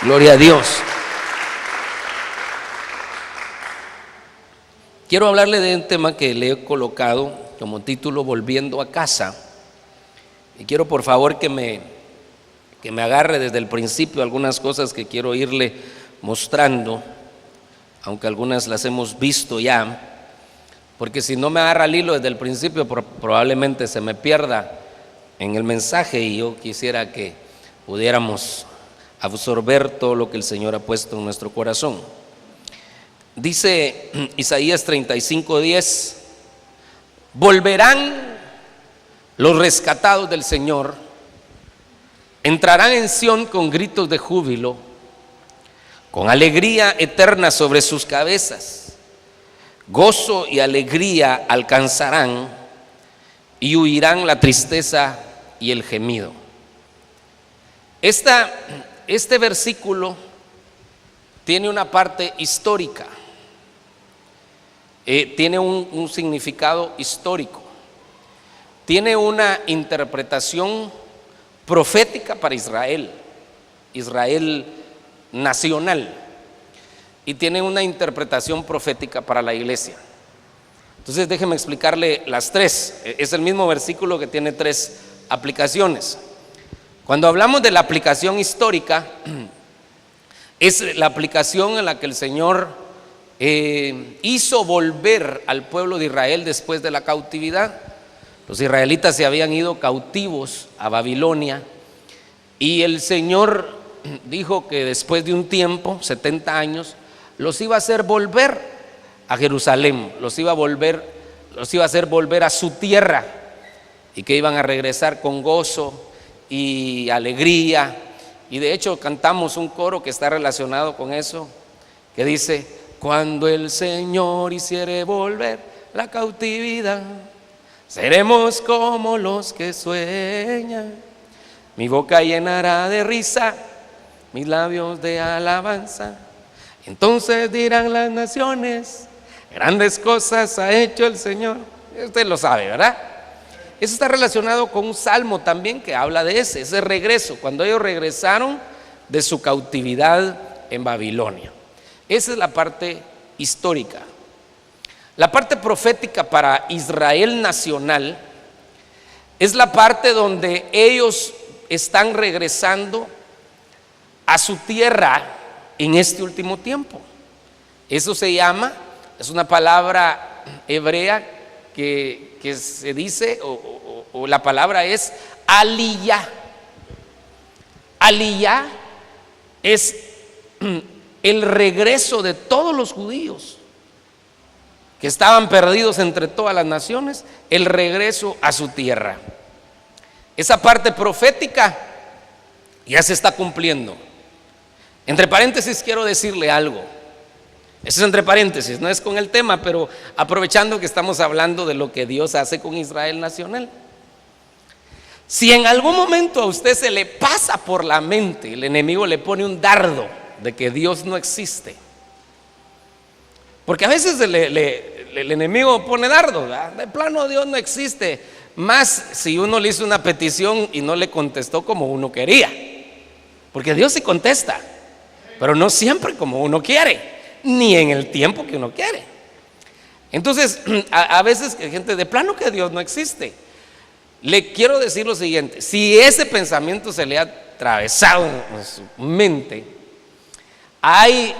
Gloria a Dios. Quiero hablarle de un tema que le he colocado como título: Volviendo a casa. Y quiero por favor que me agarre desde el principio algunas cosas que quiero irle mostrando, aunque algunas las hemos visto ya, porque si no me agarra el hilo desde el principio probablemente se me pierda en el mensaje, y yo quisiera que pudiéramos absorber todo lo que el Señor ha puesto en nuestro corazón. Dice Isaías 35:10: volverán los rescatados del Señor, entrarán en Sión con gritos de júbilo, con alegría eterna sobre sus cabezas. Gozo y alegría alcanzarán y huirán la tristeza y el gemido. Este versículo tiene una parte histórica, tiene un significado histórico, tiene una interpretación profética para Israel nacional, y tiene una interpretación profética para la iglesia. Entonces déjeme explicarle las tres. Es el mismo versículo que tiene tres aplicaciones. Cuando hablamos de la aplicación histórica, es la aplicación en la que el Señor hizo volver al pueblo de Israel después de la cautividad. Los israelitas se habían ido cautivos a Babilonia, y el Señor dijo que después de un tiempo, 70 años, los iba a hacer volver a Jerusalén, los iba a hacer volver a su tierra, y que iban a regresar con gozo y alegría. Y de hecho cantamos un coro que está relacionado con eso, que dice: cuando el Señor hiciere volver la cautividad, seremos como los que sueñan. Mi boca llenará de risa, mis labios de alabanza. Entonces dirán las naciones: grandes cosas ha hecho el Señor. Usted lo sabe, ¿verdad? Eso está relacionado con un salmo también que habla de ese regreso, cuando ellos regresaron de su cautividad en Babilonia. Esa es la parte histórica. La parte profética para Israel nacional es la parte donde ellos están regresando a su tierra en este último tiempo. Eso se llama, es una palabra hebrea que se dice, o la palabra es aliyá. Aliyá es el regreso de todos los judíos que estaban perdidos entre todas las naciones, el regreso a su tierra. Esa parte profética ya se está cumpliendo. Entre paréntesis quiero decirle algo. Eso es entre paréntesis, no es con el tema, pero aprovechando que estamos hablando de lo que Dios hace con Israel nacional. Si en algún momento a usted se le pasa por la mente, el enemigo le pone un dardo de que Dios no existe, porque a veces el enemigo pone dardo, ¿verdad? De plano Dios no existe, más si uno le hizo una petición y no le contestó como uno quería, porque Dios sí contesta, pero no siempre como uno quiere, ni en el tiempo que uno quiere. Entonces a veces hay gente: de plano que Dios no existe. Le quiero decir lo siguiente: si ese pensamiento se le ha atravesado en su mente, hay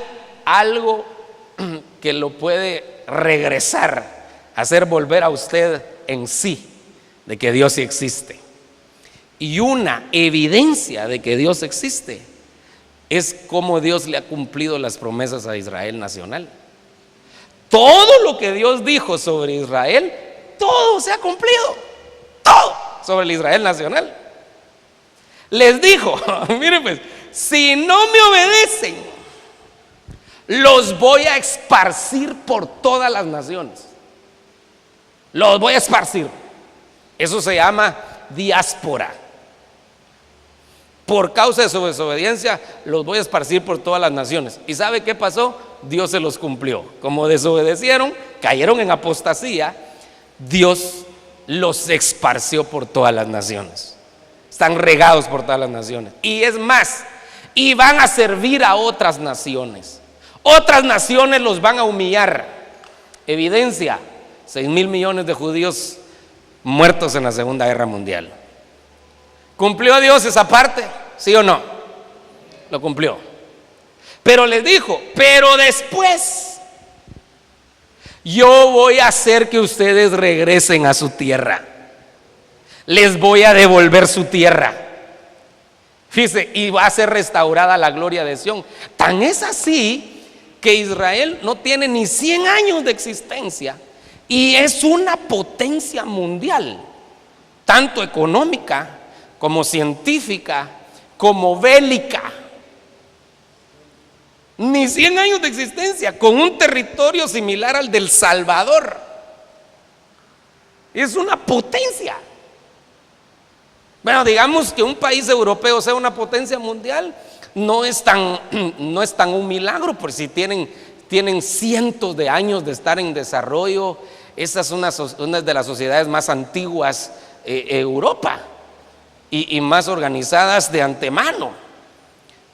algo que lo puede regresar, hacer volver a usted en sí de que Dios sí existe. Y una evidencia de que Dios existe es cómo Dios le ha cumplido las promesas a Israel nacional. Todo lo que Dios dijo sobre Israel, todo se ha cumplido, todo sobre el Israel nacional. Les dijo: miren pues, si no me obedecen, los voy a esparcir por todas las naciones. Los voy a esparcir. Eso se llama diáspora. Por causa de su desobediencia, los voy a esparcir por todas las naciones. ¿Y sabe qué pasó? Dios se los cumplió. Como desobedecieron, cayeron en apostasía, Dios los esparció por todas las naciones. Están regados por todas las naciones. Y es más, y van a servir a otras naciones. Otras naciones los van a humillar. Evidencia, 6,000 millones de judíos muertos en la Segunda Guerra Mundial. ¿Cumplió Dios esa parte? ¿Sí o no? Lo cumplió. Pero les dijo, pero después yo voy a hacer que ustedes regresen a su tierra. Les voy a devolver su tierra. Fíjese, y va a ser restaurada la gloria de Sión. Tan es así que Israel no tiene ni 100 años de existencia y es una potencia mundial, tanto económica como científica, como bélica. Ni 100 años de existencia, con un territorio similar al del Salvador. Es una potencia. Bueno, digamos que un país europeo sea una potencia mundial, no es tan un milagro, por si tienen cientos de años de estar en desarrollo. Esta es una de las sociedades más antiguas Europa y más organizadas de antemano.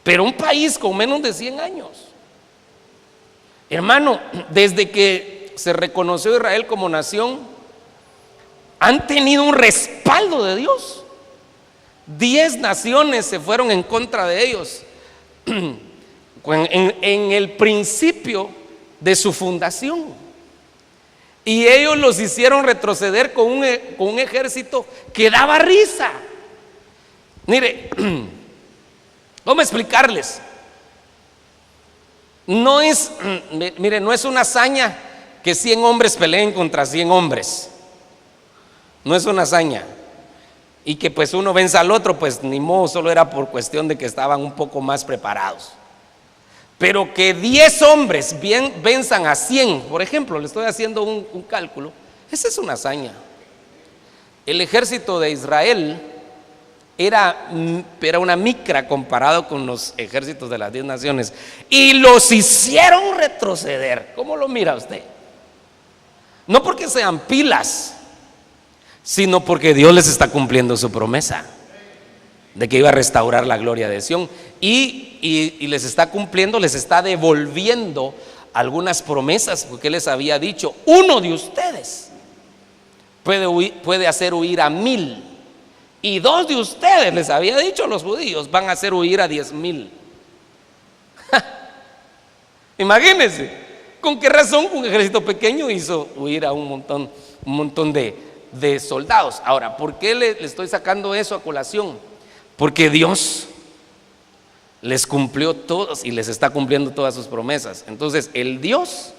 Pero un país con menos de 100 años. Hermano, desde que se reconoció Israel como nación, han tenido un respaldo de Dios. 10 naciones se fueron en contra de ellos en el principio de su fundación, y ellos los hicieron retroceder con un ejército que daba risa. Mire, ¿cómo explicarles? No es una hazaña que 100 hombres peleen contra 100 hombres. No es una hazaña. Y que pues uno venza al otro, pues ni modo, solo era por cuestión de que estaban un poco más preparados. Pero que 10 hombres venzan a 100, por ejemplo, le estoy haciendo un cálculo, esa es una hazaña. El ejército de Israel era una micra comparado con los ejércitos de las 10 naciones, y los hicieron retroceder. ¿Cómo lo mira usted? No porque sean pilas, sino porque Dios les está cumpliendo su promesa de que iba a restaurar la gloria de Sión, y les está cumpliendo, les está devolviendo algunas promesas, porque les había dicho: uno de ustedes puede hacer huir a 1,000, y 2 de ustedes, les había dicho a los judíos, van a hacer huir a 10,000. Imagínense, ¿con qué razón un ejército pequeño hizo huir a un montón de soldados? Ahora, ¿por qué le estoy sacando eso a colación? Porque Dios les cumplió todos y les está cumpliendo todas sus promesas. Entonces, el Dios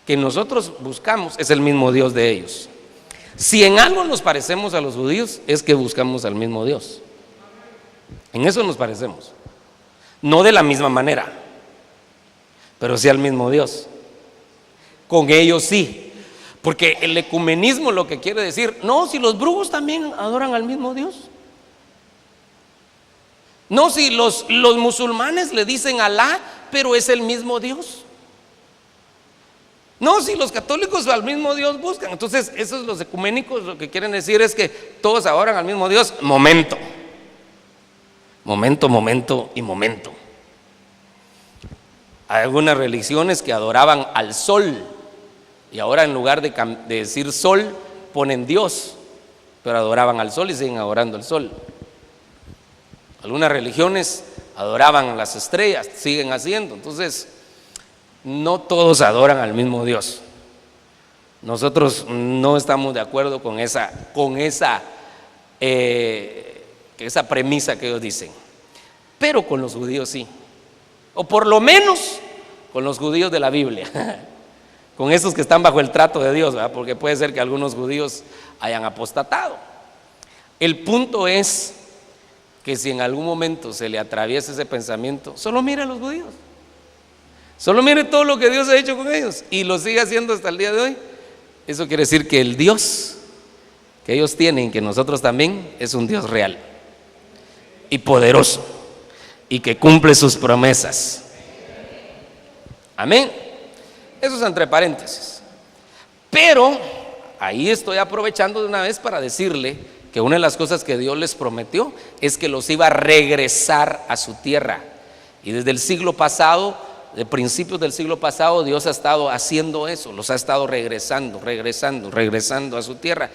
que nosotros buscamos es el mismo Dios de ellos. Si en algo nos parecemos a los judíos, es que buscamos al mismo Dios. En eso nos parecemos. No de la misma manera, pero sí al mismo Dios. Con ellos sí. Porque el ecumenismo lo que quiere decir, no, si los brujos también adoran al mismo Dios. No, si los musulmanes le dicen Alá, pero es el mismo Dios. No, si los católicos al mismo Dios buscan. Entonces, esos los ecuménicos lo que quieren decir es que todos adoran al mismo Dios. Momento. Hay algunas religiones que adoraban al sol, y ahora en lugar de decir sol, ponen Dios, pero adoraban al sol y siguen adorando al sol. Algunas religiones adoraban las estrellas, siguen haciendo. Entonces, no todos adoran al mismo Dios. Nosotros no estamos de acuerdo con esa premisa que ellos dicen. Pero con los judíos sí. O por lo menos con los judíos de la Biblia. Con esos que están bajo el trato de Dios, ¿verdad? Porque puede ser que algunos judíos hayan apostatado. El punto es que si en algún momento se le atraviesa ese pensamiento, solo mire a los judíos, solo mire todo lo que Dios ha hecho con ellos y lo sigue haciendo hasta el día de hoy. Eso quiere decir que el Dios que ellos tienen, que nosotros también, es un Dios real y poderoso y que cumple sus promesas. Amén. Eso es entre paréntesis. Pero ahí estoy aprovechando de una vez para decirle que una de las cosas que Dios les prometió es que los iba a regresar a su tierra. Y desde el siglo pasado, de principios del siglo pasado, Dios ha estado haciendo eso, los ha estado regresando a su tierra.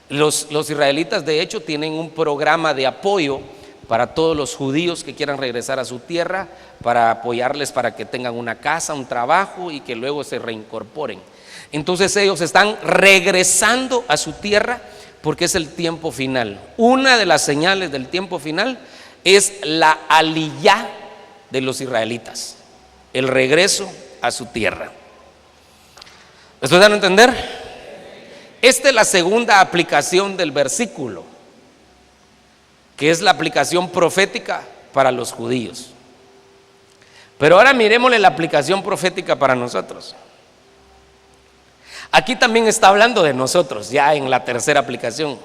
Los israelitas, de hecho, tienen un programa de apoyo para todos los judíos que quieran regresar a su tierra, para apoyarles para que tengan una casa, un trabajo y que luego se reincorporen. Entonces ellos están regresando a su tierra porque es el tiempo final. Una de las señales del tiempo final es la aliyá de los israelitas, el regreso a su tierra. ¿Me estoy dando a entender? Esta es la segunda aplicación del versículo, que es la aplicación profética para los judíos. Pero ahora miremosle la aplicación profética para nosotros. Aquí también está hablando de nosotros, ya en la tercera aplicación,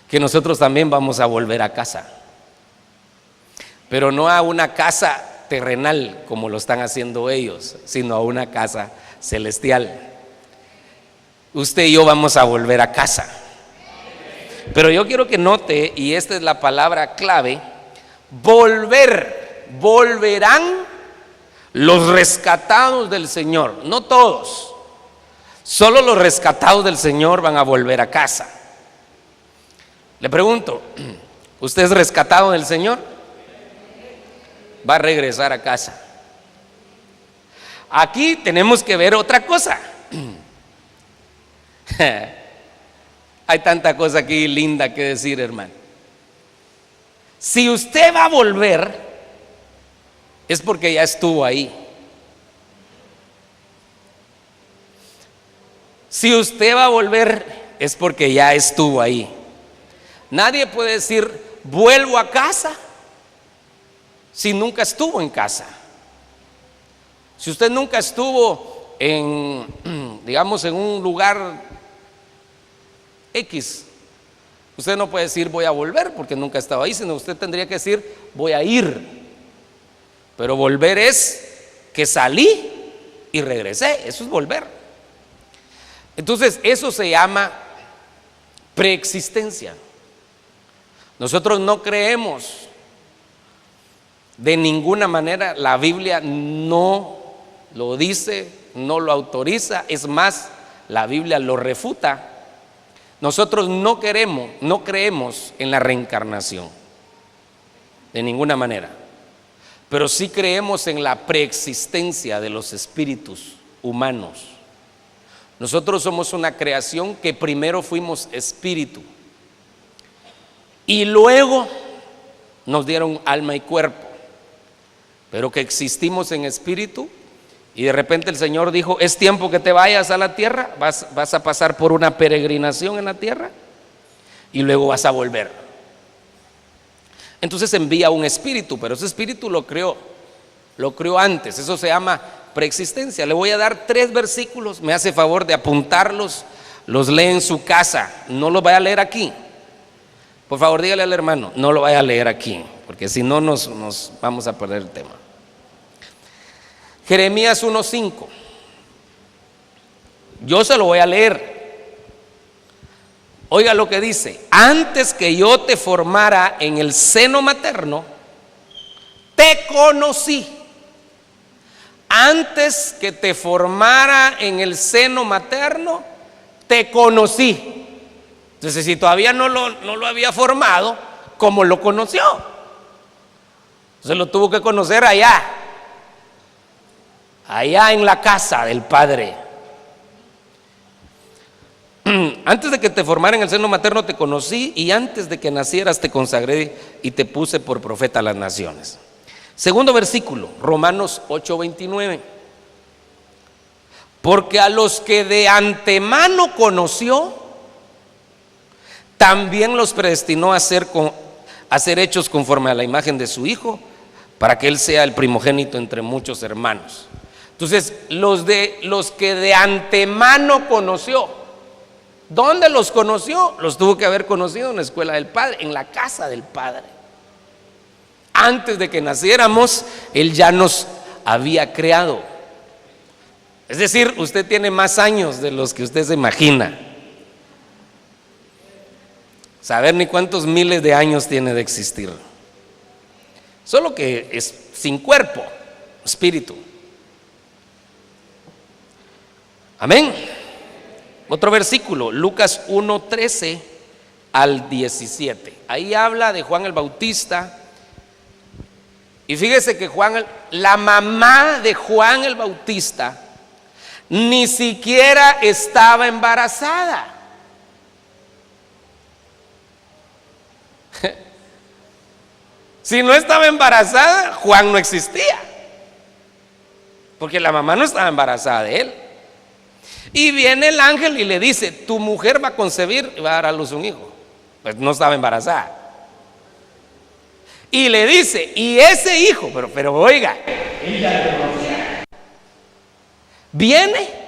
que nosotros también vamos a volver a casa, pero no a una casa terrenal como lo están haciendo ellos, sino a una casa celestial. Usted y yo vamos a volver a casa. Pero yo quiero que note, y esta es la palabra clave: volver, volverán los rescatados del Señor, no todos. Solo los rescatados del Señor van a volver a casa. Le pregunto, ¿usted es rescatado del Señor? Va a regresar a casa. Aquí tenemos que ver otra cosa. Hay tanta cosa aquí linda que decir, hermano. Si usted va a volver, es porque ya estuvo ahí. Si usted va a volver, es porque ya estuvo ahí. Nadie puede decir vuelvo a casa si nunca estuvo en casa. Si usted nunca estuvo en, digamos, en un lugar X, usted no puede decir voy a volver porque nunca estaba ahí, sino usted tendría que decir voy a ir. Pero volver es que salí y regresé, eso es volver. Entonces eso se llama preexistencia. Nosotros no creemos de ninguna manera, la Biblia no lo dice, no lo autoriza, es más, la Biblia lo refuta. Nosotros no creemos en la reencarnación de ninguna manera, pero sí creemos en la preexistencia de los espíritus humanos. Nosotros somos una creación que primero fuimos espíritu y luego nos dieron alma y cuerpo, pero que existimos en espíritu. Y de repente el Señor dijo: es tiempo que te vayas a la tierra, vas a pasar por una peregrinación en la tierra y luego vas a volver. Entonces envía un espíritu, pero ese espíritu lo creó antes. Eso se llama preexistencia. Le voy a dar 3 versículos, me hace favor de apuntarlos, los lee en su casa, no los vaya a leer aquí. Por favor, dígale al hermano, no lo vaya a leer aquí, porque si no nos vamos a perder el tema. Jeremías 1:5. Yo se lo voy a leer. Oiga lo que dice: antes que yo te formara en el seno materno, te conocí. Antes que te formara en el seno materno, te conocí. Entonces, si todavía no lo había formado, ¿cómo lo conoció? Se lo tuvo que conocer allá en la casa del Padre. Antes de que te formara en el seno materno te conocí, y antes de que nacieras te consagré y te puse por profeta a las naciones. Segundo versículo, Romanos 8:29. Porque a los que de antemano conoció, también los predestinó a ser hechos conforme a la imagen de su Hijo, para que Él sea el primogénito entre muchos hermanos. Entonces, los que de antemano conoció, ¿dónde los conoció? Los tuvo que haber conocido en la escuela del Padre, en la casa del Padre. Antes de que naciéramos, Él ya nos había creado. Es decir, usted tiene más años de los que usted se imagina. saber ni cuántos miles de años tiene de existir. Solo que es sin cuerpo, espíritu. Amén. Otro versículo, Lucas 1:13 al 17. Ahí habla de Juan el Bautista. Y fíjese que la mamá de Juan el Bautista ni siquiera estaba embarazada. Si no estaba embarazada, Juan no existía, porque la mamá no estaba embarazada de él. Y viene el ángel y le dice: tu mujer va a concebir y va a dar a luz un hijo. Pues no estaba embarazada. Y le dice: y ese hijo, pero oiga, ella lo conocía. Viene,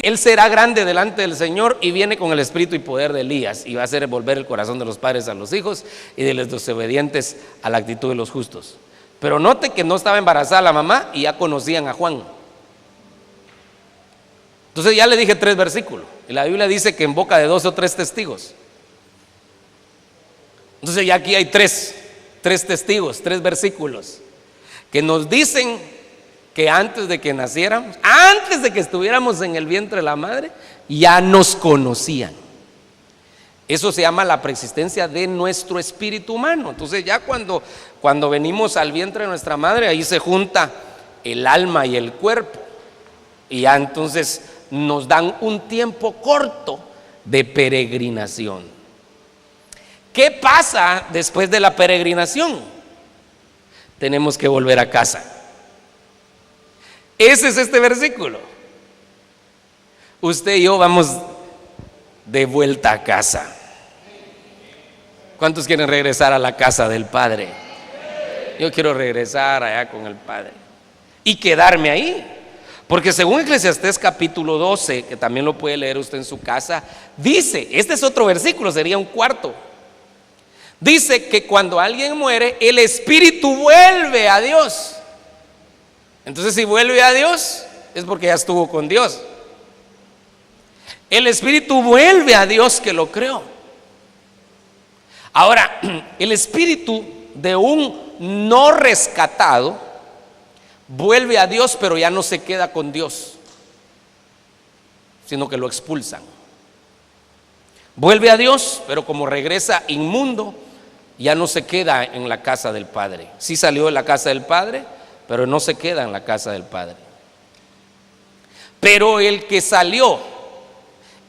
él será grande delante del Señor, y viene con el espíritu y poder de Elías, y va a hacer volver el corazón de los padres a los hijos y de los desobedientes a la actitud de los justos. Pero note que no estaba embarazada la mamá y ya conocían a Juan. Entonces ya le dije 3 versículos, y la Biblia dice que en boca de 2 o 3 testigos. Entonces ya aquí hay 3 testigos, 3 versículos que nos dicen que antes de que naciéramos, antes de que estuviéramos en el vientre de la madre, ya nos conocían. Eso se llama la preexistencia de nuestro espíritu humano. Entonces ya cuando venimos al vientre de nuestra madre, ahí se junta el alma y el cuerpo, y ya entonces nos dan un tiempo corto de peregrinación. ¿Qué pasa después de la peregrinación? Tenemos que volver a casa. Ese es este versículo. Usted y yo vamos de vuelta a casa. ¿Cuántos quieren regresar a la casa del Padre? Yo quiero regresar allá con el Padre y quedarme ahí. Porque según Eclesiastés capítulo 12, que también lo puede leer usted en su casa, dice, este es otro versículo, sería un cuarto. Dice que cuando alguien muere, el espíritu vuelve a Dios. Entonces, si vuelve a Dios, es porque ya estuvo con Dios. El espíritu vuelve a Dios que lo creó. Ahora, el espíritu de un no rescatado vuelve a Dios, pero ya no se queda con Dios, sino que lo expulsan. Vuelve a Dios, pero como regresa inmundo, ya no se queda en la casa del Padre. Sí salió de la casa del Padre, pero no se queda en la casa del Padre. Pero el que salió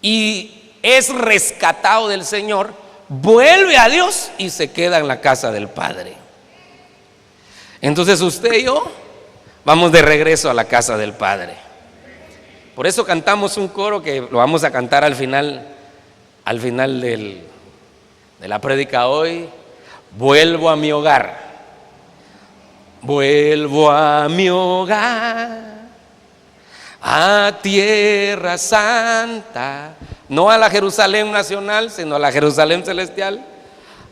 y es rescatado del Señor, vuelve a Dios y se queda en la casa del Padre. Entonces usted y yo vamos de regreso a la casa del Padre. Por eso cantamos un coro que lo vamos a cantar al final de la prédica hoy. Vuelvo a mi hogar, vuelvo a mi hogar, a tierra santa, no a la Jerusalén nacional, sino a la Jerusalén celestial,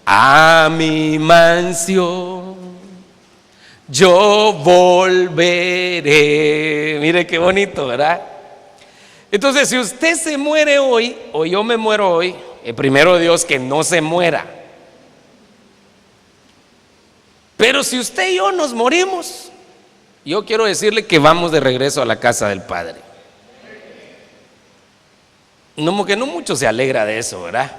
a mi mansión yo volveré. Mire qué bonito, ¿verdad? Entonces, si usted se muere hoy, o yo me muero hoy, primero Dios que no se muera. Pero si usted y yo nos morimos, yo quiero decirle que vamos de regreso a la casa del Padre. No, que no mucho se alegra de eso, ¿verdad?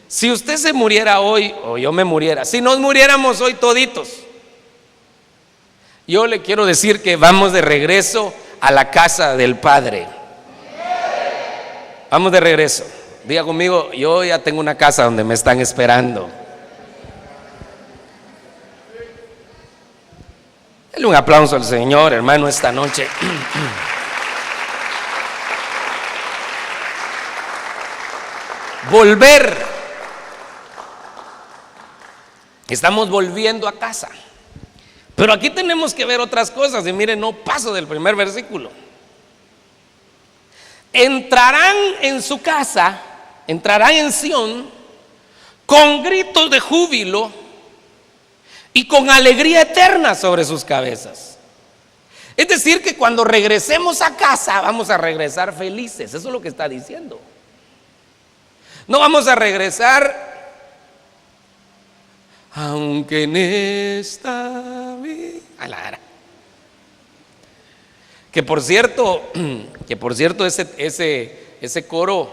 Si usted se muriera hoy, o yo me muriera, si nos muriéramos hoy toditos, yo le quiero decir que vamos de regreso a la casa del Padre. Vamos de regreso. Diga conmigo: yo ya tengo una casa donde me están esperando. Dale un aplauso al Señor, hermano, esta noche. Volver. Estamos volviendo a casa. Pero aquí tenemos que ver otras cosas. Y miren, no paso del primer versículo. Entrarán en su casa, entrarán en Sión con gritos de júbilo y con alegría eterna sobre sus cabezas. Es decir, que cuando regresemos a casa vamos a regresar felices. Eso es lo que está diciendo. No vamos a regresar, aunque en esta vida. Que por cierto, ese coro,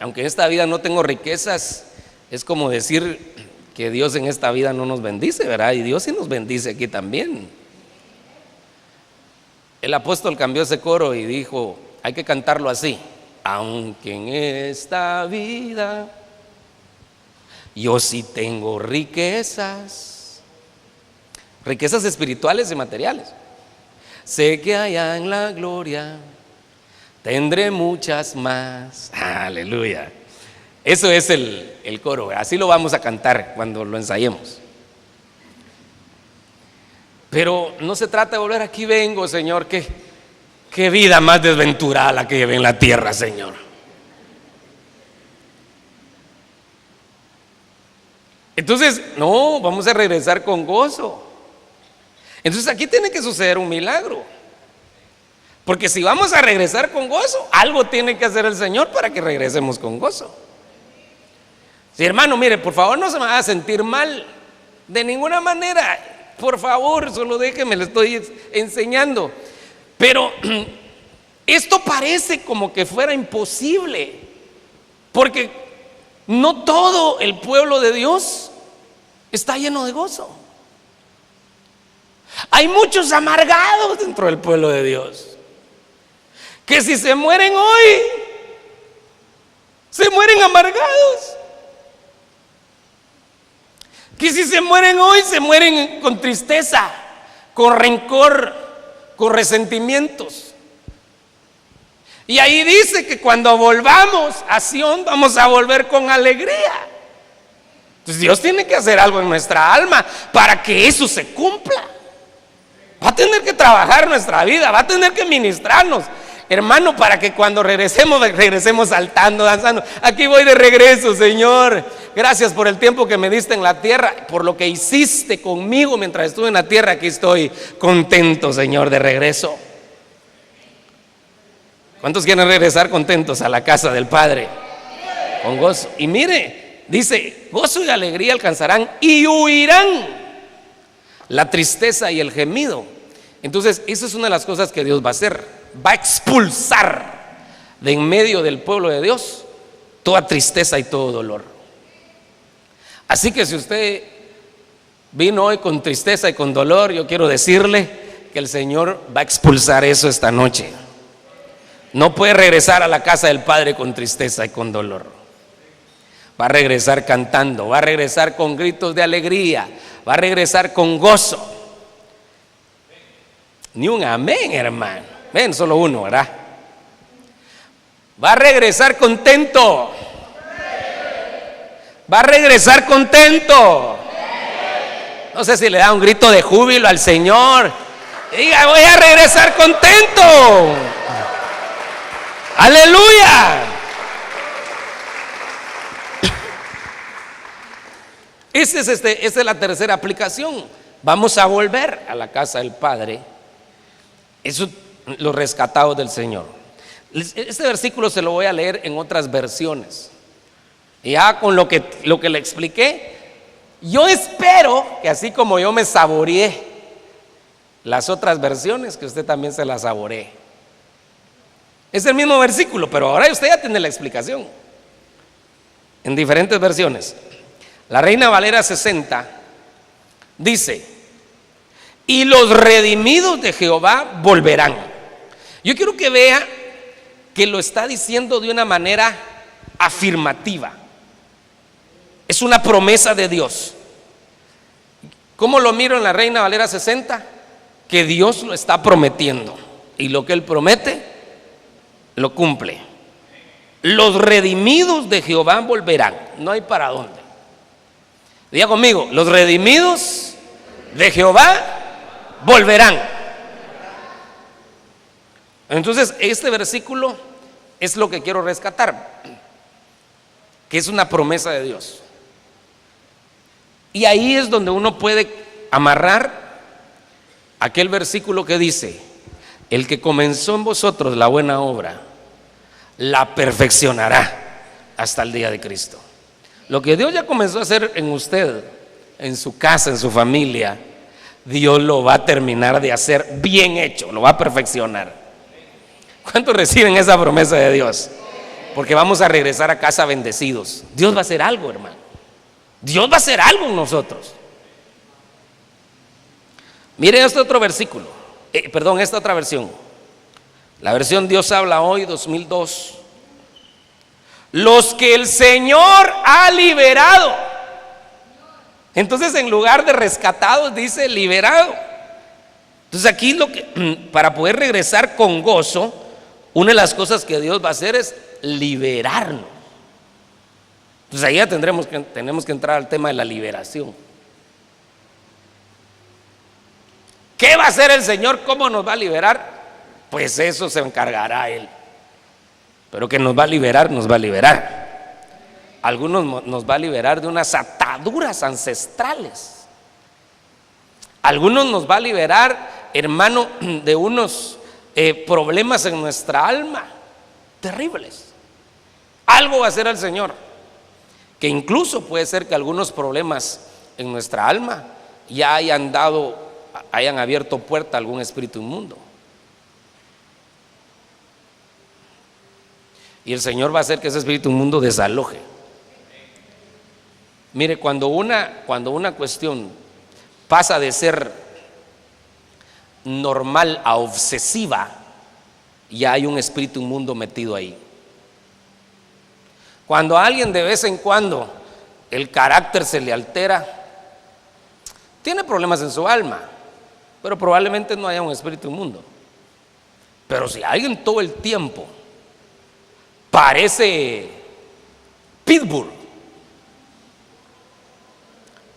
aunque en esta vida no tengo riquezas, es como decir que Dios en esta vida no nos bendice, ¿verdad? Y Dios sí nos bendice aquí también. El apóstol cambió ese coro y dijo, hay que cantarlo así: aunque en esta vida yo sí tengo riquezas espirituales y materiales, sé que allá en la gloria tendré muchas más. Aleluya. Eso es el coro, así lo vamos a cantar cuando lo ensayemos. Pero no se trata de volver: aquí vengo, Señor, qué vida más desventurada la que llevé en la tierra, Señor. Entonces, no, vamos a regresar con gozo. Entonces aquí tiene que suceder un milagro, porque si vamos a regresar con gozo, algo tiene que hacer el Señor para que regresemos con gozo. Sí, hermano, mire, por favor, no se me va a sentir mal de ninguna manera. Por favor, solo déjeme, le estoy enseñando. Pero esto parece como que fuera imposible, porque no todo el pueblo de Dios está lleno de gozo. Hay muchos amargados dentro del pueblo de Dios, que si se mueren hoy, se mueren amargados. Que si se mueren hoy, se mueren con tristeza, con rencor, con resentimientos. Y ahí dice que cuando volvamos a Sión, vamos a volver con alegría. Entonces Dios tiene que hacer algo en nuestra alma para que eso se cumpla. Va a tener que trabajar nuestra vida, va a tener que ministrarnos, hermano, para que cuando regresemos saltando, danzando. Aquí voy de regreso, Señor. Gracias por el tiempo que me diste en la tierra, por lo que hiciste conmigo mientras estuve en la tierra. Aquí estoy contento, Señor, de regreso. ¿Cuántos quieren regresar contentos a la casa del Padre? Con gozo. Y mire, dice: gozo y alegría alcanzarán y huirán la tristeza y el gemido. Entonces, esa es una de las cosas que Dios va a hacer. Va a expulsar de en medio del pueblo de Dios toda tristeza y todo dolor. Así que si usted vino hoy con tristeza y con dolor, yo quiero decirle que el Señor va a expulsar eso esta noche. No puede regresar a la casa del Padre con tristeza y con dolor. Va a regresar cantando, va a regresar con gritos de alegría, va a regresar con gozo. Ni un amén, hermano. Ven, solo uno, ¿verdad? Va a regresar contento. Va a regresar contento. No sé si le da un grito de júbilo al Señor. Diga: voy a regresar contento. Aleluya. Esa es la tercera aplicación. Vamos a volver a la casa del Padre. Eso, los rescatados del Señor. Este versículo se lo voy a leer en otras versiones. Ya con lo que le expliqué, yo espero que así como yo me saboreé las otras versiones, que usted también se las saboree. Es el mismo versículo, pero ahora usted ya tiene la explicación en diferentes versiones. La Reina Valera 60 dice: y los redimidos de Jehová volverán. Yo quiero que vea que lo está diciendo de una manera afirmativa. Es una promesa de Dios. ¿Cómo lo miro en la Reina Valera 60? Que Dios lo está prometiendo, y lo que Él promete lo cumple. Los redimidos de Jehová volverán. No hay para dónde. Diga conmigo: los redimidos de Jehová volverán. Entonces, este versículo es lo que quiero rescatar, que es una promesa de Dios. Y ahí es donde uno puede amarrar aquel versículo que dice: el que comenzó en vosotros la buena obra la perfeccionará hasta el día de Cristo. Lo que Dios ya comenzó a hacer en usted, en su casa, en su familia, Dios lo va a terminar de hacer bien hecho, lo va a perfeccionar. ¿Cuántos reciben esa promesa de Dios? Porque vamos a regresar a casa bendecidos. Dios va a hacer algo, hermano. Dios va a hacer algo en nosotros. Mire este otro versículo, esta otra versión. La versión Dios habla hoy 2002. Los que el Señor ha liberado. Entonces, en lugar de rescatados, dice liberado. Entonces aquí para poder regresar con gozo, una de las cosas que Dios va a hacer es liberarnos. Entonces ahí ya tenemos que entrar al tema de la liberación. ¿Qué va a hacer el Señor? ¿Cómo nos va a liberar? Pues eso se encargará Él. Pero que nos va a liberar, nos va a liberar. Algunos nos va a liberar de unas ataduras ancestrales. Algunos nos va a liberar, hermano, de unos problemas en nuestra alma terribles. Algo va a hacer el Señor, que incluso puede ser que algunos problemas en nuestra alma ya hayan abierto puerta a algún espíritu inmundo. Y el Señor va a hacer que ese espíritu inmundo desaloje. Mire, cuando una cuestión pasa de ser normal a obsesiva, ya hay un espíritu inmundo metido ahí. Cuando a alguien de vez en cuando el carácter se le altera, tiene problemas en su alma, pero probablemente no haya un espíritu inmundo. Pero si alguien todo el tiempo parece pitbull,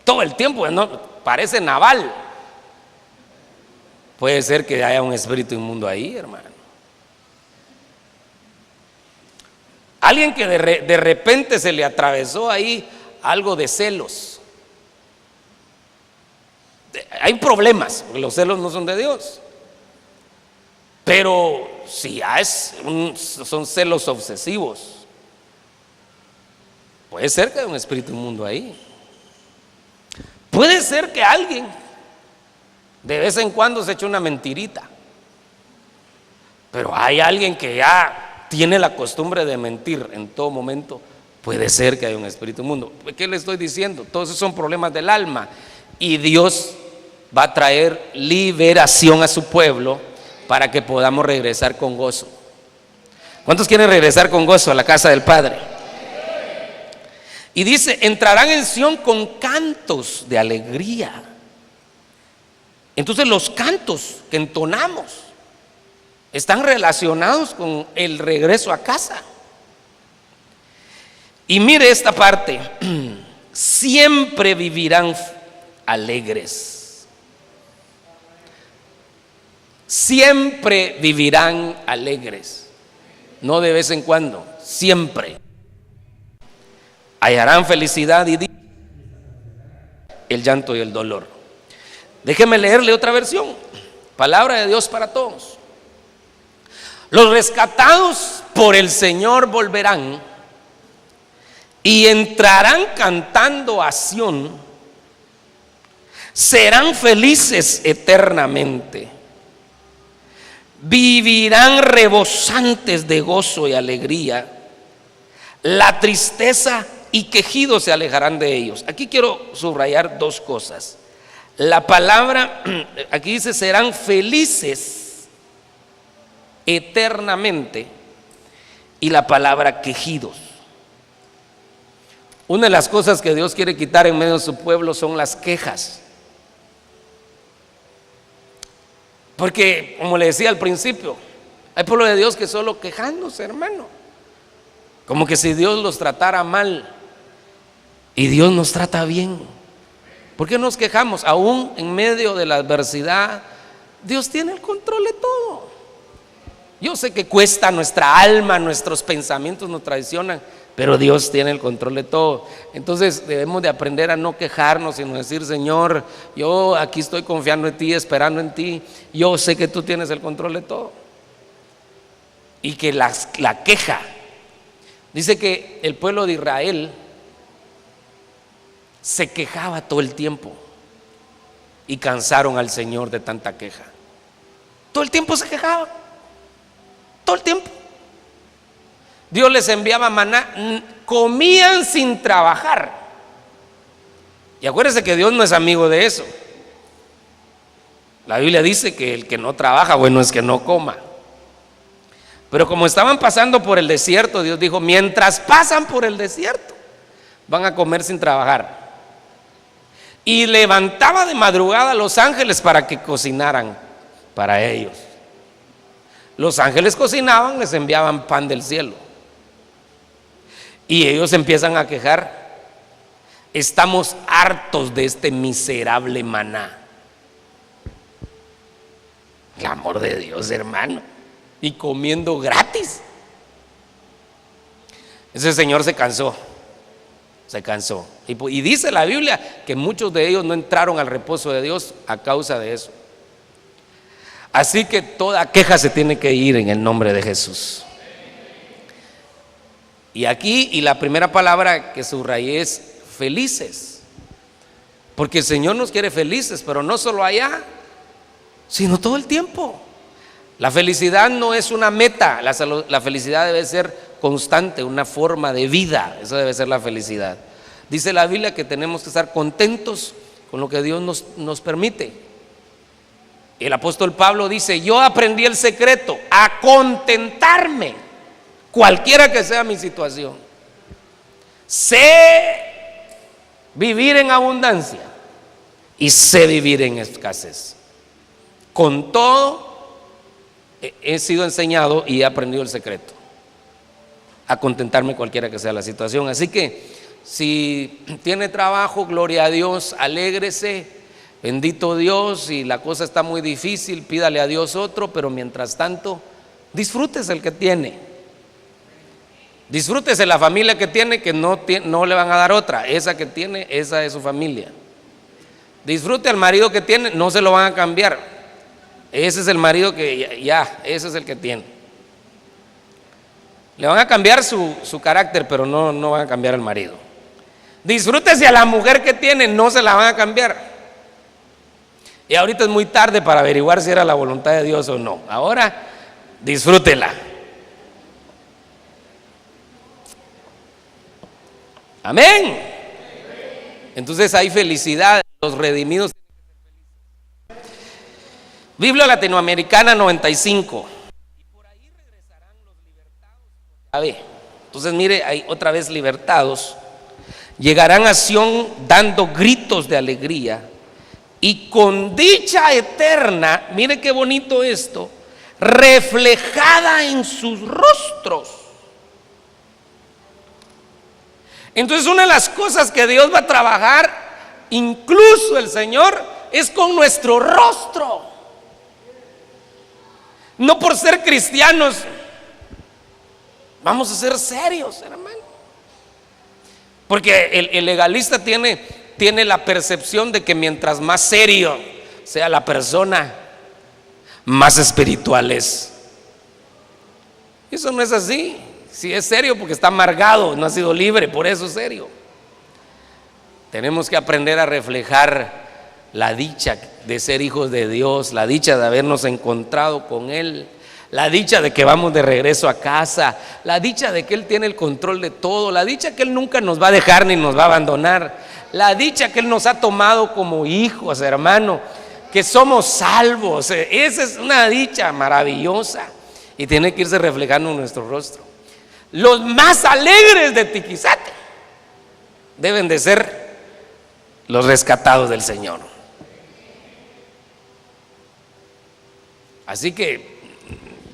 todo el tiempo, ¿no? Parece naval, puede ser que haya un espíritu inmundo ahí, hermano. Alguien que de repente se le atravesó ahí algo de celos. Hay problemas, porque los celos no son de Dios. Pero si ya son celos obsesivos, puede ser que haya un espíritu inmundo ahí. Puede ser que alguien de vez en cuando se eche una mentirita, pero hay alguien que ya tiene la costumbre de mentir en todo momento. Puede ser que haya un espíritu inmundo. ¿Qué le estoy diciendo? Todos esos son problemas del alma, y Dios va a traer liberación a su pueblo para que podamos regresar con gozo. ¿Cuántos quieren regresar con gozo a la casa del Padre? Y dice, entrarán en Sión con cantos de alegría. Entonces los cantos que entonamos están relacionados con el regreso a casa. Y mire esta parte, siempre vivirán alegres. Siempre vivirán alegres. No de vez en cuando, siempre. Hallarán felicidad y el llanto y el dolor. Déjeme leerle otra versión. Palabra de Dios para todos. Los rescatados por el Señor volverán y entrarán cantando a Sión. Serán felices eternamente. Vivirán rebosantes de gozo y alegría. La tristeza y quejidos se alejarán de ellos. Aquí quiero subrayar dos cosas. La palabra, aquí dice, serán felices eternamente, y la palabra quejidos. Una de las cosas que Dios quiere quitar en medio de su pueblo son las quejas. Porque, como le decía al principio, hay pueblo de Dios que solo quejándose, hermano. Como que si Dios los tratara mal, y Dios nos trata bien. ¿Por qué nos quejamos? Aún en medio de la adversidad, Dios tiene el control de todo. Yo sé que cuesta, nuestra alma, nuestros pensamientos nos traicionan, pero Dios tiene el control de todo. Entonces debemos de aprender a no quejarnos, sino decir: Señor, yo aquí estoy confiando en ti, esperando en ti. Yo sé que tú tienes el control de todo. y que la queja. Dice que el pueblo de Israel se quejaba todo el tiempo y cansaron al Señor de tanta queja. Todo el tiempo se quejaban, todo el tiempo. Dios les enviaba maná, comían sin trabajar. Y acuérdense que Dios no es amigo de eso. La Biblia dice que el que no trabaja, bueno, es que no coma. Pero como estaban pasando por el desierto, Dios dijo: mientras pasan por el desierto, van a comer sin trabajar. Y levantaba de madrugada a los ángeles para que cocinaran para ellos. Los ángeles cocinaban, les enviaban pan del cielo. Y ellos empiezan a quejar: estamos hartos de este miserable maná. El amor de Dios, hermano. Y comiendo gratis. Ese señor se cansó. Y dice la Biblia que muchos de ellos no entraron al reposo de Dios a causa de eso. Así que toda queja se tiene que ir en el nombre de Jesús. Y aquí, y la primera palabra que subrayé es felices. Porque el Señor nos quiere felices, pero no solo allá, sino todo el tiempo. La felicidad no es una meta, la felicidad debe ser constante, una forma de vida. Eso debe ser la felicidad. Dice la Biblia que tenemos que estar contentos con lo que Dios nos permite. El apóstol Pablo dice: yo aprendí el secreto a contentarme, cualquiera que sea mi situación. Sé vivir en abundancia y sé vivir en escasez. Con todo, he sido enseñado y he aprendido el secreto a contentarme cualquiera que sea la situación. Así que si tiene trabajo, gloria a Dios, alégrese, bendito Dios. Si la cosa está muy difícil, pídale a Dios otro, pero mientras tanto, disfrútese el que tiene. Disfrútese la familia que tiene, que no le van a dar otra. Esa que tiene, esa es su familia. Disfrute al marido que tiene, no se lo van a cambiar. Ese es el marido que ese es el que tiene. Le van a cambiar su carácter, pero no van a cambiar al marido. Disfrútese a la mujer que tiene, no se la van a cambiar. Y ahorita es muy tarde para averiguar si era la voluntad de Dios o no. Ahora, disfrútela. Amén. Entonces hay felicidad. Los redimidos. Biblia Latinoamericana 95. Y por ahí regresarán los libertados. Entonces mire, hay otra vez libertados. Llegarán a Sión dando gritos de alegría y con dicha eterna, mire qué bonito esto, reflejada en sus rostros. Entonces una de las cosas que Dios va a trabajar, incluso el Señor, es con nuestro rostro. No por ser cristianos vamos a ser serios, hermano. Porque el legalista tiene la percepción de que mientras más serio sea la persona, más espiritual es. Eso no es así. Si es serio, porque está amargado, no ha sido libre, por eso es serio. Tenemos que aprender a reflejar la dicha de ser hijos de Dios, la dicha de habernos encontrado con Él, la dicha de que vamos de regreso a casa, la dicha de que Él tiene el control de todo, la dicha que Él nunca nos va a dejar ni nos va a abandonar, la dicha que Él nos ha tomado como hijos, hermano, que somos salvos. Esa es una dicha maravillosa y tiene que irse reflejando en nuestro rostro. Los más alegres de Tiquizate deben de ser los rescatados del Señor. Así que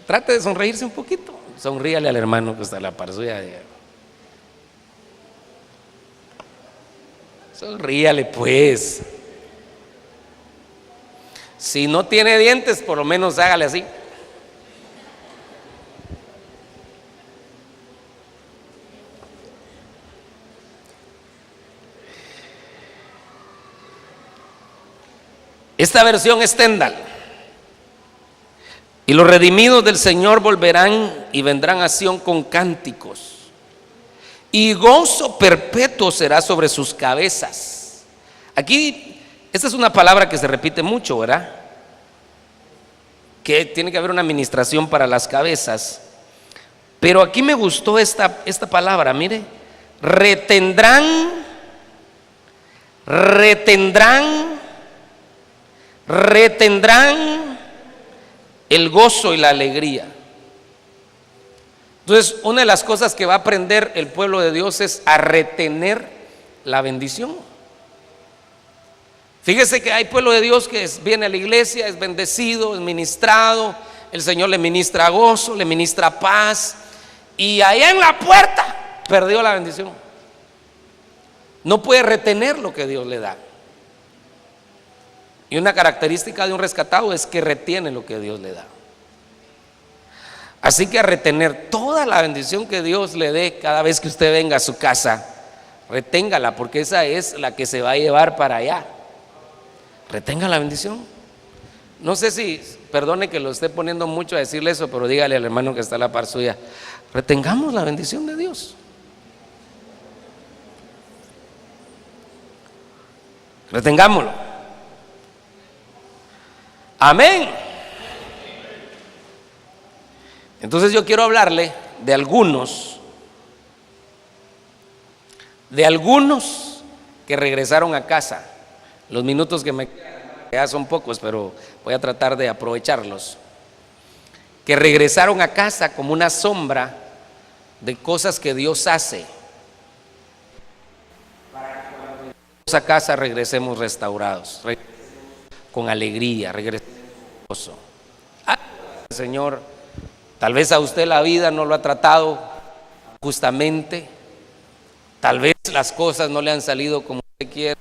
trate de sonreírse un poquito. Sonríale al hermano que está a la par suya. Sonríale pues. Si no tiene dientes, por lo menos hágale así. Esta versión es Stendhal. Y los redimidos del Señor volverán y vendrán a Sión con cánticos, y gozo perpetuo será sobre sus cabezas. Aquí, esta es una palabra que se repite mucho, ¿verdad? Que tiene que haber una administración para las cabezas. Pero aquí me gustó esta palabra, mire, retendrán el gozo y la alegría. Entonces, una de las cosas que va a aprender el pueblo de Dios es a retener la bendición. Fíjese que hay pueblo de Dios que viene a la iglesia, es bendecido, es ministrado, el Señor le ministra gozo, le ministra paz, y allá en la puerta perdió la bendición. No puede retener lo que Dios le da. Y una característica de un rescatado es que retiene lo que Dios le da. Así que a retener toda la bendición que Dios le dé cada vez que usted venga a su casa, reténgala, porque esa es la que se va a llevar para allá. Retenga la bendición. No sé si, perdone que lo esté poniendo mucho a decirle eso, pero dígale al hermano que está a la par suya, retengamos la bendición de Dios. Retengámoslo. Amén. Entonces yo quiero hablarle de algunos que regresaron a casa. Los minutos que me quedan son pocos, pero voy a tratar de aprovecharlos. Que regresaron a casa como una sombra de cosas que Dios hace, para que cuando regresemos a casa regresemos restaurados, con alegría, regresemos con gozo. Señor, tal vez a usted la vida no lo ha tratado justamente, tal vez las cosas no le han salido como usted quiere,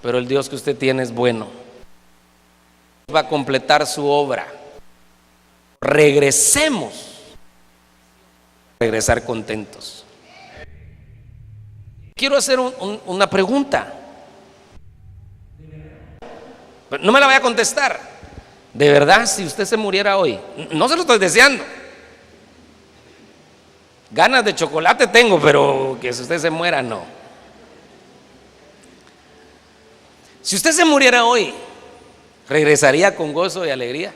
pero el Dios que usted tiene es bueno, va a completar su obra. Regresar contentos. Quiero hacer una pregunta, no me la voy a contestar. De verdad, si usted se muriera hoy, no se lo estoy deseando, ganas de chocolate tengo, pero que si usted se muera, no. Si usted se muriera hoy, ¿regresaría con gozo y alegría?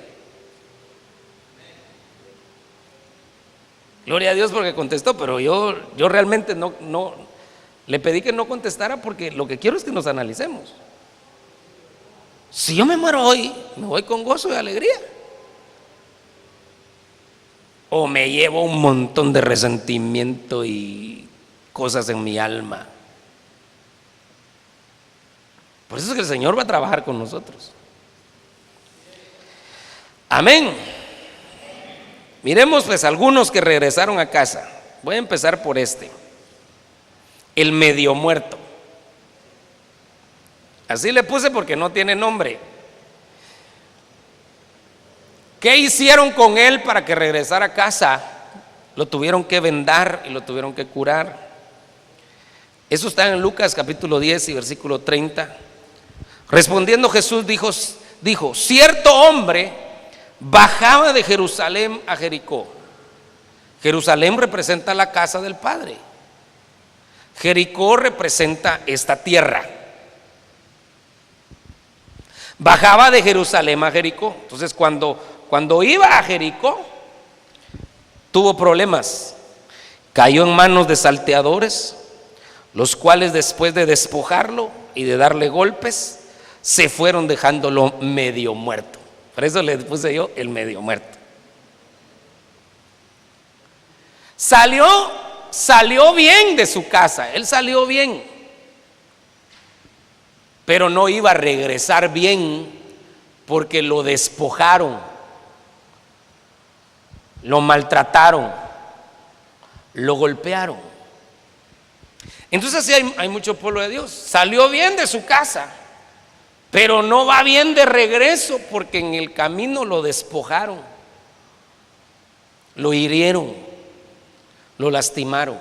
Gloria a Dios porque contestó, pero yo realmente no le pedí que no contestara, porque lo que quiero es que nos analicemos. Si yo me muero hoy, ¿me voy con gozo y alegría? ¿O me llevo un montón de resentimiento y cosas en mi alma? Por eso es que el Señor va a trabajar con nosotros. Amén. Miremos pues algunos que regresaron a casa. Voy a empezar por el medio muerto. Así le puse porque no tiene nombre. ¿Qué hicieron con él para que regresara a casa? Lo tuvieron que vendar y lo tuvieron que curar. Eso está en Lucas capítulo 10 y versículo 30. Respondiendo Jesús dijo, cierto hombre bajaba de Jerusalén a Jericó. Jerusalén representa la casa del Padre. Jericó representa esta tierra. Bajaba de Jerusalén a Jericó. Entonces cuando iba a Jericó, tuvo problemas. Cayó en manos de salteadores, los cuales después de despojarlo y de darle golpes, se fueron dejándolo medio muerto. Por eso le puse yo el medio muerto. Salió bien de su casa, él salió bien, pero no iba a regresar bien porque lo despojaron, lo maltrataron, lo golpearon. Entonces así hay mucho pueblo de Dios. Salió bien de su casa, pero no va bien de regreso porque en el camino lo despojaron, lo hirieron, lo lastimaron.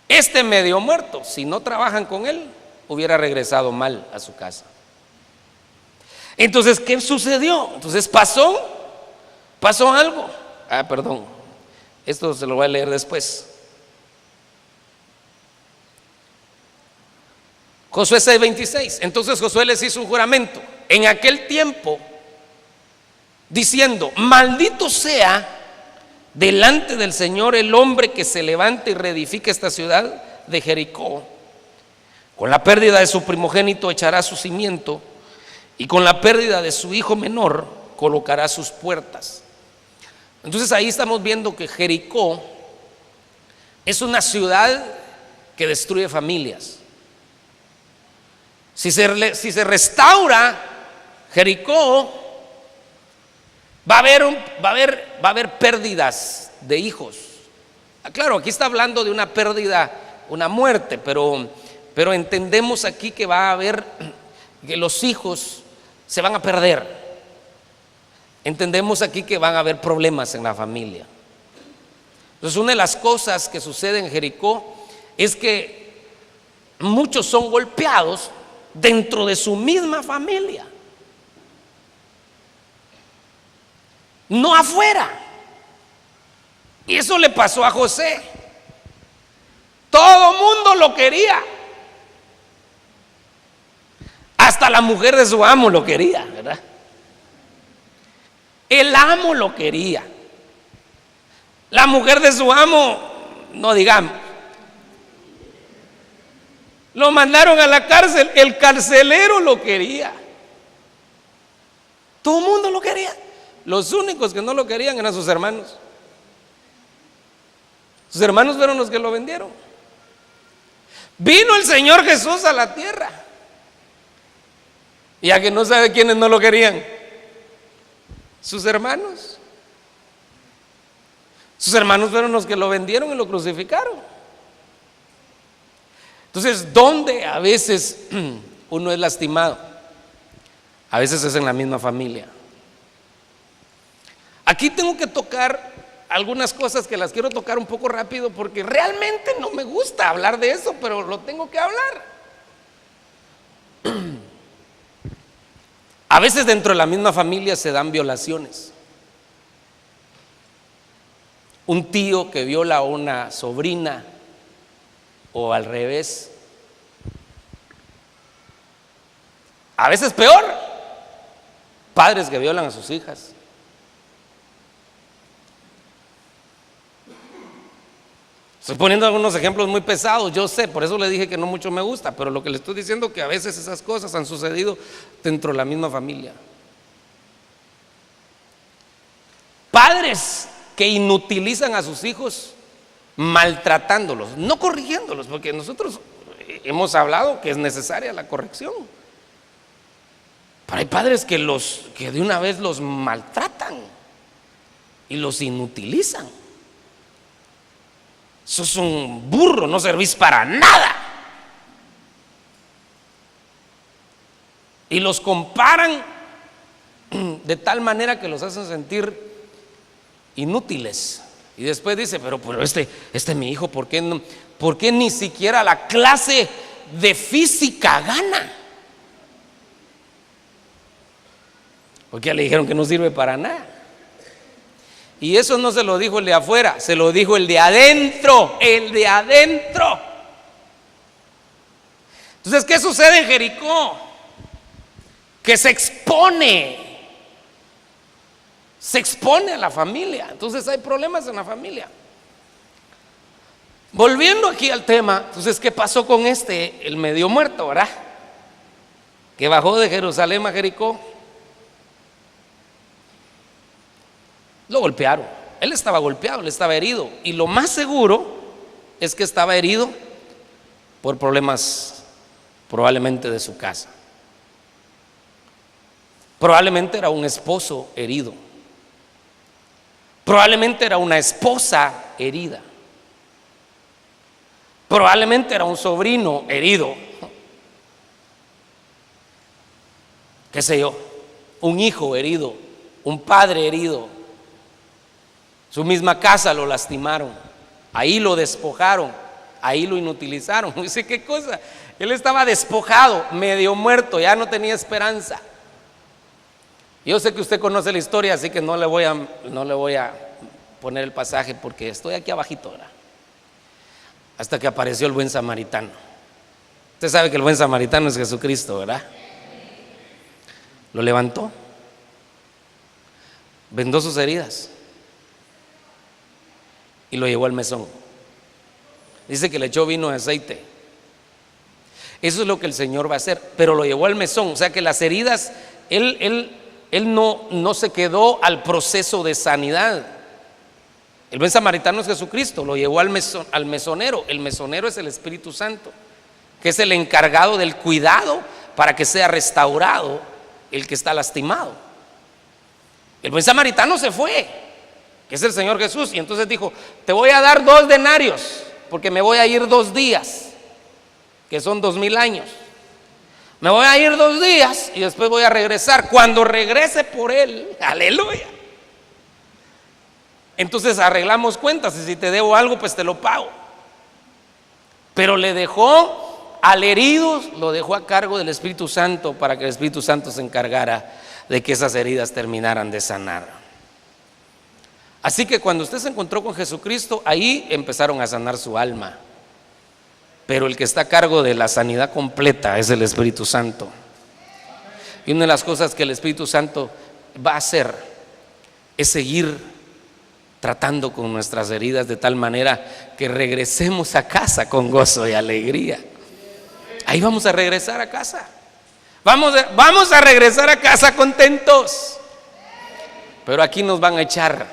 Este medio muerto, si no trabajan con él, hubiera regresado mal a su casa. Entonces, ¿qué sucedió? Entonces pasó algo. Perdón, esto se lo voy a leer después. Josué 6:26. Entonces Josué les hizo un juramento en aquel tiempo, diciendo: maldito sea delante del Señor el hombre que se levante y reedifique esta ciudad de Jericó. Con la pérdida de su primogénito echará su cimiento, y con la pérdida de su hijo menor colocará sus puertas. Entonces ahí estamos viendo que Jericó es una ciudad que destruye familias. Si se restaura Jericó, va a haber pérdidas de hijos. Claro, aquí está hablando de una pérdida, una muerte, pero entendemos aquí que va a haber, que los hijos se van a perder. Entendemos aquí que van a haber problemas en la familia. Entonces, una de las cosas que sucede en Jericó es que muchos son golpeados dentro de su misma familia, no afuera. Y eso le pasó a José. Todo mundo lo quería. Hasta la mujer de su amo lo quería, ¿verdad? El amo lo quería. La mujer de su amo, no digamos. Lo mandaron a la cárcel, el carcelero lo quería. Todo el mundo lo quería. Los únicos que no lo querían eran sus hermanos. Sus hermanos fueron los que lo vendieron. Vino el Señor Jesús a la tierra, y a que no sabe quiénes no lo querían. Sus hermanos. Sus hermanos fueron los que lo vendieron y lo crucificaron. Entonces, ¿dónde a veces uno es lastimado? A veces es en la misma familia. Aquí tengo que tocar algunas cosas que las quiero tocar un poco rápido, porque realmente no me gusta hablar de eso, pero lo tengo que hablar. A veces dentro de la misma familia se dan violaciones. Un tío que viola a una sobrina, o al revés. A veces peor, padres que violan a sus hijas. Estoy poniendo algunos ejemplos muy pesados, yo sé, por eso le dije que no mucho me gusta, pero lo que le estoy diciendo es que a veces esas cosas han sucedido dentro de la misma familia. Padres que inutilizan a sus hijos maltratándolos, no corrigiéndolos, porque nosotros hemos hablado que es necesaria la corrección. Pero hay padres que de una vez los maltratan y los inutilizan. Sos un burro, no servís para nada. Y los comparan de tal manera que los hacen sentir inútiles. Y después dice: pero este mi hijo, ¿por qué ni siquiera la clase de física gana? Porque ya le dijeron que no sirve para nada. Y eso no se lo dijo el de afuera, se lo dijo el de adentro. El de adentro. Entonces, ¿qué sucede en Jericó? Que se expone a la familia. Entonces hay problemas en la familia. Volviendo aquí al tema, entonces, ¿qué pasó con el medio muerto, verdad? Que bajó de Jerusalén a Jericó. Lo golpearon. Él estaba golpeado, él estaba herido. Y lo más seguro es que estaba herido por problemas probablemente de su casa. Probablemente era un esposo herido. Probablemente era una esposa herida. Probablemente era un sobrino herido. ¿Qué sé yo? Un hijo herido, un padre herido. Su misma casa lo lastimaron, ahí lo despojaron, ahí lo inutilizaron. Dice, ¿qué cosa? Él estaba despojado, medio muerto, ya no tenía esperanza. Yo sé que usted conoce la historia, así que no le voy a poner el pasaje porque estoy aquí abajito, ¿verdad? Hasta que apareció el buen samaritano. Usted sabe que el buen samaritano es Jesucristo, ¿verdad? Lo levantó, vendó sus heridas y lo llevó al mesón. Dice que le echó vino y aceite. Eso es lo que el Señor va a hacer, pero lo llevó al mesón. O sea que las heridas, Él no se quedó al proceso de sanidad. El buen samaritano es Jesucristo, lo llevó al mesonero. El mesonero es el Espíritu Santo, que es el encargado del cuidado para que sea restaurado el que está lastimado. El buen samaritano se fue, que es el Señor Jesús, y entonces dijo: te voy a dar 2 denarios, porque me voy a ir 2 días, que son 2000 años. Me voy a ir 2 días y después voy a regresar. Cuando regrese por él, aleluya, entonces arreglamos cuentas, y si te debo algo, pues te lo pago. Pero le dejó al herido, lo dejó a cargo del Espíritu Santo, para que el Espíritu Santo se encargara de que esas heridas terminaran de sanar. Así que cuando usted se encontró con Jesucristo, ahí empezaron a sanar su alma. Pero el que está a cargo de la sanidad completa es el Espíritu Santo. Y una de las cosas que el Espíritu Santo va a hacer es seguir tratando con nuestras heridas de tal manera que regresemos a casa con gozo y alegría. Ahí vamos a regresar a casa. Vamos a regresar a casa contentos. Pero aquí nos van a echar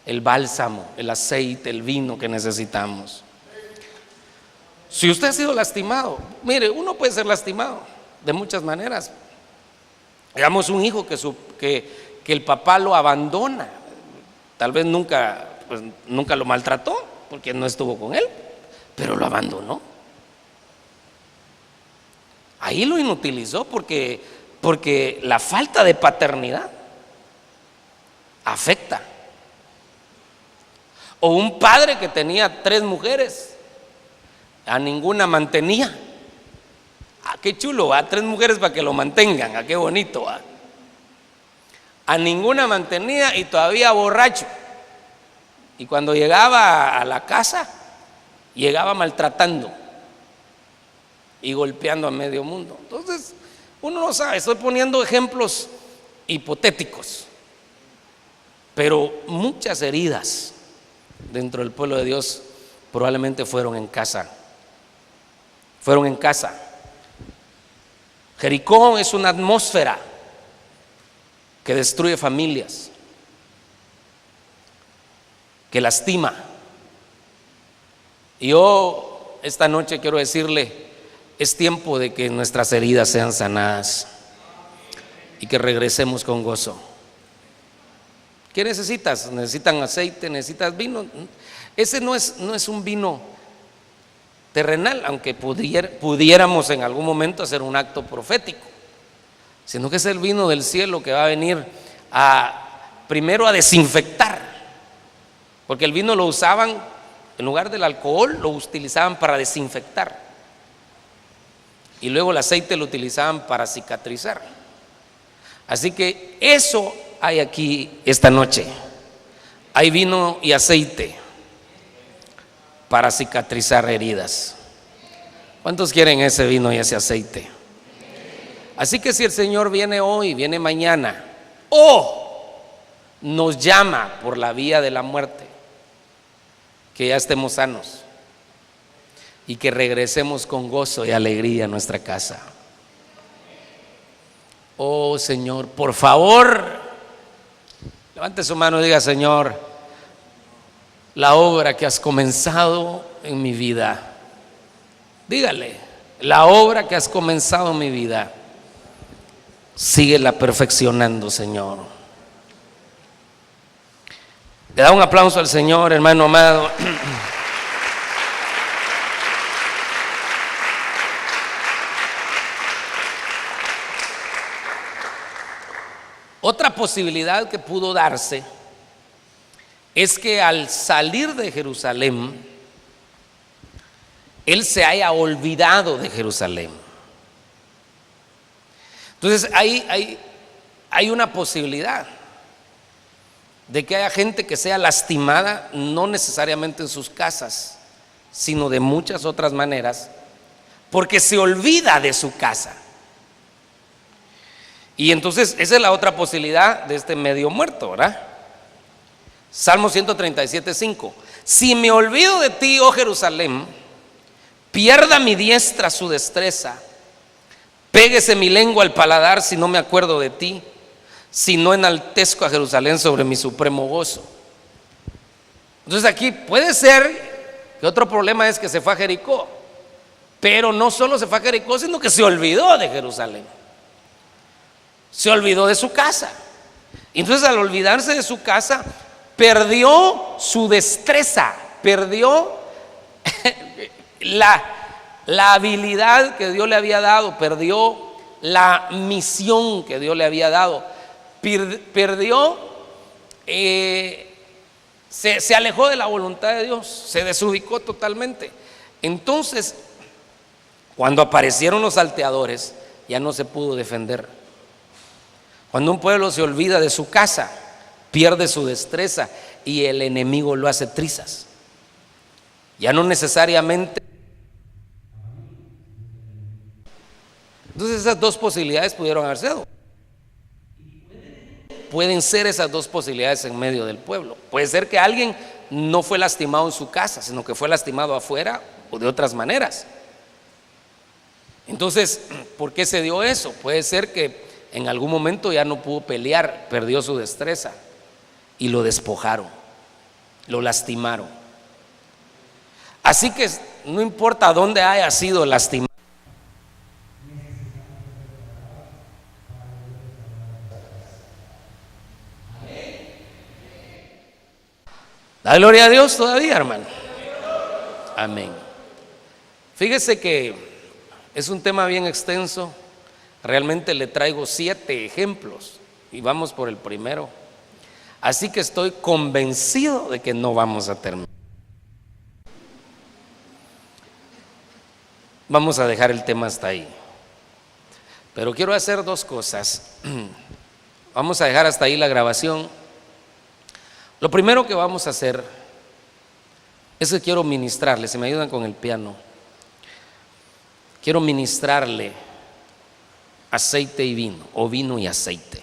el bálsamo, el aceite, el vino que necesitamos. Si usted ha sido lastimado, mire, uno puede ser lastimado de muchas maneras. Digamos, un hijo que el papá lo abandona. Tal vez nunca lo maltrató, porque no estuvo con él, pero lo abandonó. Ahí lo inutilizó, porque la falta de paternidad afecta. O un padre que tenía 3 mujeres, a ninguna mantenía. Qué chulo, 3 mujeres para que lo mantengan, qué bonito. A ninguna mantenía, y todavía borracho. Y cuando llegaba a la casa, llegaba maltratando y golpeando a medio mundo. Entonces, uno no sabe, estoy poniendo ejemplos hipotéticos, pero muchas heridas dentro del pueblo de Dios probablemente fueron en casa. Jericó es una atmósfera que destruye familias, que lastima. Y yo esta noche quiero decirle: es tiempo de que nuestras heridas sean sanadas y que regresemos con gozo. ¿Qué necesitas? ¿Necesitan aceite? ¿Necesitas vino? Ese no es un vino terrenal, aunque pudiéramos en algún momento hacer un acto profético, sino que es el vino del cielo que va a venir primero a desinfectar, porque el vino lo usaban, en lugar del alcohol, lo utilizaban para desinfectar, y luego el aceite lo utilizaban para cicatrizar. Así que eso hay aquí esta noche. Hay vino y aceite para cicatrizar heridas. ¿Cuántos quieren ese vino y ese aceite? Así que si el Señor viene hoy, viene mañana, o nos llama por la vía de la muerte, que ya estemos sanos y que regresemos con gozo y alegría a nuestra casa. Oh Señor, por favor, levante su mano y diga: Señor, la obra que has comenzado en mi vida, dígale: la obra que has comenzado en mi vida, síguela perfeccionando, Señor. Le da un aplauso al Señor, hermano amado. Otra posibilidad que pudo darse es que al salir de Jerusalén, él se haya olvidado de Jerusalén. Entonces hay hay una posibilidad de que haya gente que sea lastimada, no necesariamente en sus casas, sino de muchas otras maneras, porque se olvida de su casa. Y entonces esa es la otra posibilidad de este medio muerto, ¿verdad? Salmo 137:5. Si me olvido de ti, oh Jerusalén, pierda mi diestra su destreza, péguese mi lengua al paladar si no me acuerdo de ti, si no enaltezco a Jerusalén sobre mi supremo gozo. Entonces aquí puede ser que otro problema es que se fue a Jericó, pero no solo se fue a Jericó, sino que se olvidó de Jerusalén, se olvidó de su casa. Entonces al olvidarse de su casa, perdió su destreza, perdió la habilidad que Dios le había dado, perdió la misión que Dios le había dado, perdió, se alejó de la voluntad de Dios, se desubicó totalmente. Entonces, cuando aparecieron los salteadores, ya no se pudo defender. Cuando un pueblo se olvida de su casa, pierde su destreza y el enemigo lo hace trizas. Ya no necesariamente. Entonces esas dos posibilidades pudieron haber sido. Pueden ser esas dos posibilidades en medio del pueblo. Puede ser que alguien no fue lastimado en su casa, sino que fue lastimado afuera o de otras maneras. Entonces, ¿por qué se dio eso? Puede ser que en algún momento ya no pudo pelear, perdió su destreza y lo despojaron, lo lastimaron. Así que no importa dónde haya sido lastimado, da gloria a Dios todavía, hermano. Amén. Fíjese que es un tema bien extenso. Realmente le traigo 7 ejemplos y vamos por el primero. Así que estoy convencido de que no vamos a terminar. Vamos a dejar el tema hasta ahí. Pero quiero hacer 2 cosas. Vamos a dejar hasta ahí la grabación. Lo primero que vamos a hacer es que quiero ministrarle, si me ayudan con el piano, quiero ministrarle aceite y vino, o vino y aceite.